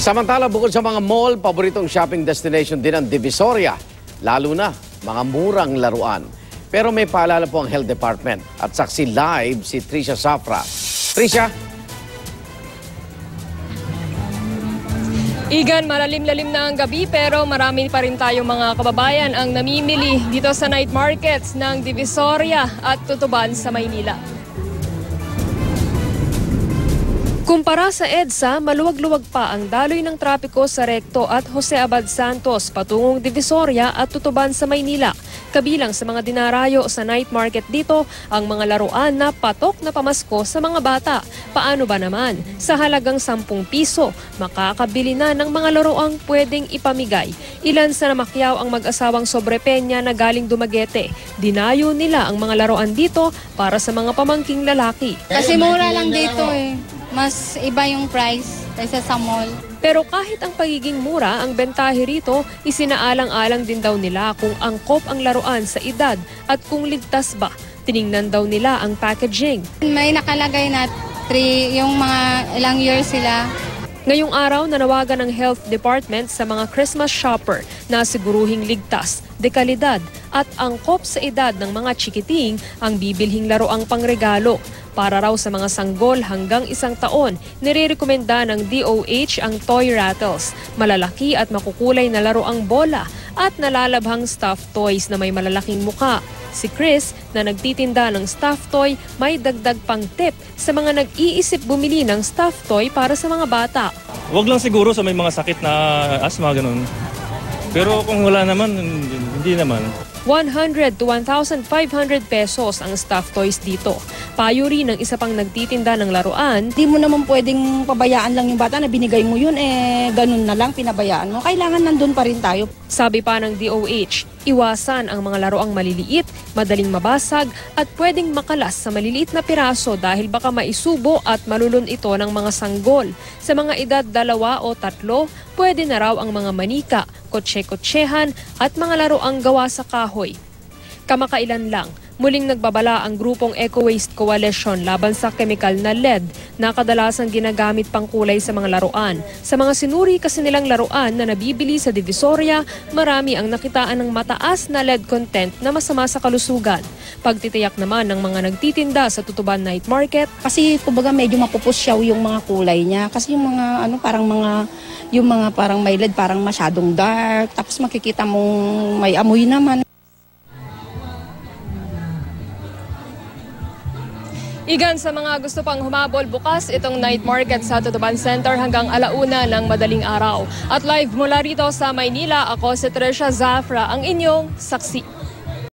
Samantala, bukod sa mga mall, paboritong shopping destination din ang Divisoria. Lalo na, mga murang laruan. Pero may paalala po ang Health Department. At saksi live si Trisha Zafra. Trisha? Igan, malalim-lalim na ang gabi pero marami pa rin tayong mga kababayan ang namimili dito sa night markets ng Divisoria at Tutuban sa Maynila. Kumpara sa EDSA, maluwag-luwag pa ang daloy ng trapiko sa Recto at Jose Abad Santos patungong Divisoria at Tutuban sa Maynila. Kabilang sa mga dinarayo sa night market dito ang mga laruan na patok na pamasko sa mga bata. Paano ba naman? Sa halagang 10 piso, makakabili na ng mga laruang pwedeng ipamigay. Ilan sa namakyaw ang mag-asawang Sobrepenya na galing Dumaguete. Dinayo nila ang mga laruan dito para sa mga pamangking lalaki. Kasi mura lang dito eh. Mas iba yung price kaysa sa mall. Pero kahit ang pagiging mura, ang bentahe rito, isinaalang-alang din daw nila kung angkop ang laruan sa edad at kung ligtas ba. Tiningnan daw nila ang packaging. May nakalagay na 3, yung mga ilang years sila. Ngayong araw, nanawagan ng Health Department sa mga Christmas shopper na siguruhing ligtas, dekalidad at angkop sa edad ng mga chikiting ang bibilhing laruang pangregalo. Para raw sa mga sanggol hanggang 1 taon, nirerekomenda ng DOH ang toy rattles, malalaki at makukulay na laruang bola at nalalabhang stuffed toys na may malalaking muka. Si Chris na nagtitinda ng stuffed toy may dagdag pang tip sa mga nag-iisip bumili ng stuffed toy para sa mga bata. Huwag lang siguro sa may mga sakit na asthma, ganun. Pero kung wala naman, hindi naman. 100 to 1,500 pesos ang stuffed toys dito. Payo rin ng isa pang nagtitinda ng laruan. Di mo naman pwedeng pabayaan lang yung bata na binigay mo yun, ganun na lang pinabayaan mo. Kailangan nandun pa rin tayo. Sabi pa ng DOH, iwasan ang mga laruang maliliit, madaling mabasag at pwedeng makalas sa maliliit na piraso dahil baka maisubo at malulun ito ng mga sanggol. Sa mga edad 2 o 3, pwede na raw ang mga manika, kotse-kotsehan at mga laruang gawa sa kahoy. Kamakailan lang, muling nagbabala ang grupong Eco Waste Coalition laban sa chemical na lead na kadalasang ginagamit pang kulay sa mga laruan. Sa mga sinuri kasi nilang laruan na nabibili sa Divisoria, marami ang nakitaan ng mataas na lead content na masama sa kalusugan. Pagtitiyak naman ng mga nagtitinda sa Tutuban Night Market. Kasi kumbaga medyo mapupusyaw yung mga kulay niya. Kasi yung mga parang may lead, parang masyadong dark. Tapos makikita mong may amoy naman. Igan, sa mga gusto pang humabol, bukas itong night market sa Tutuban Center hanggang 1:00 ng madaling araw. At live mula rito sa Maynila, ako si Trisha Zafra, ang inyong saksi.